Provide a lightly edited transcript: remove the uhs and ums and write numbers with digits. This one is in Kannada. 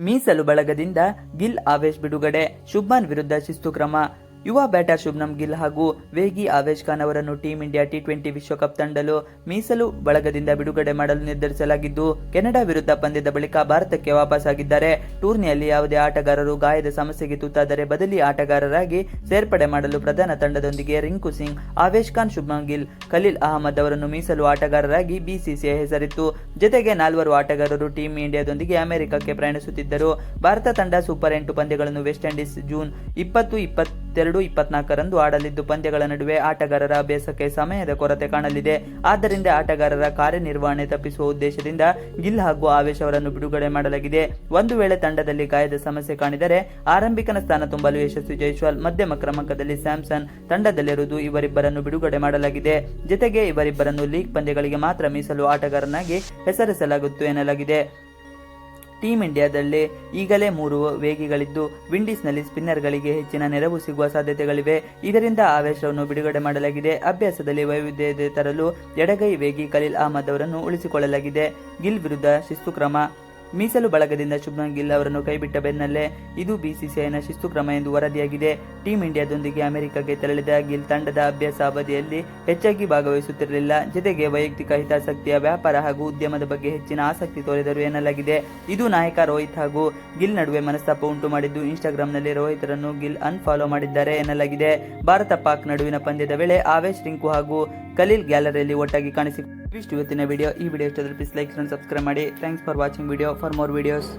ಮೀಸಲು ಬಳಗದಿಂದ ಗಿಲ್ ಆವೇಶ್ ಬಿಡುಗಡೆ, ಶುಭ್ಮನ್ ವಿರುದ್ಧ ಶಿಸ್ತು ಕ್ರಮ. ಯುವ ಬ್ಯಾಟರ್ ಶುಭ್ಮನ್ ಗಿಲ್ ಹಾಗೂ ವೇಗಿ ಆವೇಶ್ ಖಾನ್ ಅವರನ್ನು ಟೀಂ ಇಂಡಿಯಾ ಟಿ20 ವಿಶ್ವಕಪ್ ತಂಡಲು ಮೀಸಲು ಬಳಗದಿಂದ ಬಿಡುಗಡೆ ಮಾಡಲು ನಿರ್ಧರಿಸಲಾಗಿದ್ದು, ಕೆನಡಾ ವಿರುದ್ಧ ಪಂದ್ಯದ ಬಳಿಕ ಭಾರತಕ್ಕೆ ವಾಪಸ್ಸಾಗಿದ್ದಾರೆ. ಟೂರ್ನಿಯಲ್ಲಿ ಯಾವುದೇ ಆಟಗಾರರು ಗಾಯದ ಸಮಸ್ಯೆಗೆ ತುತ್ತಾದರೆ ಬದಲಿ ಆಟಗಾರರಾಗಿ ಸೇರ್ಪಡೆ ಮಾಡಲು ಪ್ರಧಾನ ತಂಡದೊಂದಿಗೆ ರಿಂಕು ಸಿಂಗ್, ಆವೇಶ್ ಖಾನ್, ಶುಭ್ಮನ್ ಗಿಲ್, ಖಲೀಲ್ ಅಹಮದ್ ಅವರನ್ನು ಮೀಸಲು ಆಟಗಾರರಾಗಿ ಬಿಸಿಸಿಐ ಹೆಸರಿತ್ತು. ಜೊತೆಗೆ 4 ಆಟಗಾರರು ಟೀಂ ಇಂಡಿಯಾದೊಂದಿಗೆ ಅಮೆರಿಕಕ್ಕೆ ಪ್ರಯಾಣಿಸುತ್ತಿದ್ದರು. ಭಾರತ ತಂಡ ಸೂಪರ್ 8 ಪಂದ್ಯಗಳನ್ನು ವೆಸ್ಟ್ ಇಂಡೀಸ್ ಜೂನ್ 20, 22, 24ರಂದು ಆಡಲಿದ್ದು, ಪಂದ್ಯಗಳ ನಡುವೆ ಆಟಗಾರರ ಅಭ್ಯಾಸಕ್ಕೆ ಸಮಯದ ಕೊರತೆ ಕಾಣಲಿದೆ. ಆದ್ದರಿಂದ ಆಟಗಾರರ ಕಾರ್ಯನಿರ್ವಹಣೆ ತಪ್ಪಿಸುವ ಉದ್ದೇಶದಿಂದ ಗಿಲ್ ಹಾಗೂ ಆವೇಶ್ ಅವರನ್ನು ಬಿಡುಗಡೆ ಮಾಡಲಾಗಿದೆ. ಒಂದು ವೇಳೆ ತಂಡದಲ್ಲಿ ಗಾಯದ ಸಮಸ್ಯೆ ಕಾಣಿದರೆ ಆರಂಭಿಕನ ಸ್ಥಾನ ತುಂಬಲು ಯಶಸ್ವಿ ಜೈಸ್ವಾಲ್, ಮಧ್ಯಮ ಕ್ರಮಾಂಕದಲ್ಲಿ ಸ್ಯಾಮ್ಸನ್ ತಂಡದಲ್ಲಿರುವುದು. ಇವರಿಬ್ಬರನ್ನು ಬಿಡುಗಡೆ ಮಾಡಲಾಗಿದೆ. ಜೊತೆಗೆ ಇವರಿಬ್ಬರನ್ನು ಲೀಗ್ ಪಂದ್ಯಗಳಿಗೆ ಮಾತ್ರ ಮೀಸಲು ಆಟಗಾರನಾಗಿ ಹೆಸರಿಸಲಾಗುತ್ತು ಎನ್ನಲಾಗಿದೆ. ಟೀಂ ಇಂಡಿಯಾದಲ್ಲಿ ಈಗಲೇ 3 ವೇಗಿಗಳಿದ್ದು, ವಿಂಡೀಸ್ನಲ್ಲಿ ಸ್ಪಿನ್ನರ್ಗಳಿಗೆ ಹೆಚ್ಚಿನ ನೆರವು ಸಿಗುವ ಸಾಧ್ಯತೆಗಳಿವೆ. ಇದರಿಂದ ಆವೇಶ್ ಅವರನ್ನು ಬಿಡುಗಡೆ ಮಾಡಲಾಗಿದೆ. ಅಭ್ಯಾಸದಲ್ಲಿ ವೈವಿಧ್ಯತೆ ತರಲು ಎಡಗೈ ವೇಗಿ ಖಲೀಲ್ ಅಹಮದ್ ಅವರನ್ನು ಉಳಿಸಿಕೊಳ್ಳಲಾಗಿದೆ. ಗಿಲ್ ವಿರುದ್ಧ ಶಿಸ್ತು ಕ್ರಮ. ಮೀಸಲು ಬಳಗದಿಂದ ಶುಭ್ಮನ್ ಗಿಲ್ ಅವರನ್ನು ಕೈಬಿಟ್ಟ ಬೆನ್ನಲ್ಲೇ ಇದು ಬಿಸಿಸಿಐನ ಶಿಸ್ತು ಕ್ರಮ ಎಂದು ವರದಿಯಾಗಿದೆ. ಟೀಂ ಇಂಡಿಯಾದೊಂದಿಗೆ ಅಮೆರಿಕಕ್ಕೆ ತೆರಳಿದ ಗಿಲ್ ತಂಡದ ಅಭ್ಯಾಸ ಅವಧಿಯಲ್ಲಿ ಹೆಚ್ಚಾಗಿ ಭಾಗವಹಿಸುತ್ತಿರಲಿಲ್ಲ. ಜೊತೆಗೆ ವೈಯಕ್ತಿಕ ಹಿತಾಸಕ್ತಿಯ ವ್ಯಾಪಾರ ಹಾಗೂ ಉದ್ಯಮದ ಬಗ್ಗೆ ಹೆಚ್ಚಿನ ಆಸಕ್ತಿ ತೋರಿದರು ಎನ್ನಲಾಗಿದೆ. ಇದು ನಾಯಕ ರೋಹಿತ್ ಹಾಗೂ ಗಿಲ್ ನಡುವೆ ಮನಸ್ತಾಪ ಉಂಟು ಮಾಡಿದ್ದು, ಇನ್ಸ್ಟಾಗ್ರಾಂನಲ್ಲಿ ರೋಹಿತ್ರನ್ನು ಗಿಲ್ ಅನ್ಫಾಲೋ ಮಾಡಿದ್ದಾರೆ ಎನ್ನಲಾಗಿದೆ. ಭಾರತ-ಪಾಕ್ ನಡುವಿನ ಪಂದ್ಯದ ವೇಳೆ ಆವೇಶ್, ರಿಂಕು ಹಾಗೂ ಖಲೀಲ್ ಗ್ಯಾಲರಿಯಲ್ಲಿ ಒಟ್ಟಾಗಿ ಕಾಣಿಸಿಕೊಂಡಿದ್ದಾರೆ. ಇವಿಷ್ಟು ಇವತ್ತಿನ ವಿಡಿಯೋ. ಈ ವಿಡಿಯೋ ಇಷ್ಟದಲ್ಲಿ ಪ್ಲೀಸ್ ಲೈಕ್ and ಸಬ್ಸ್ಕ್ರೈಬ್ ಮಾಡಿ. Thanks for watching video. For more videos.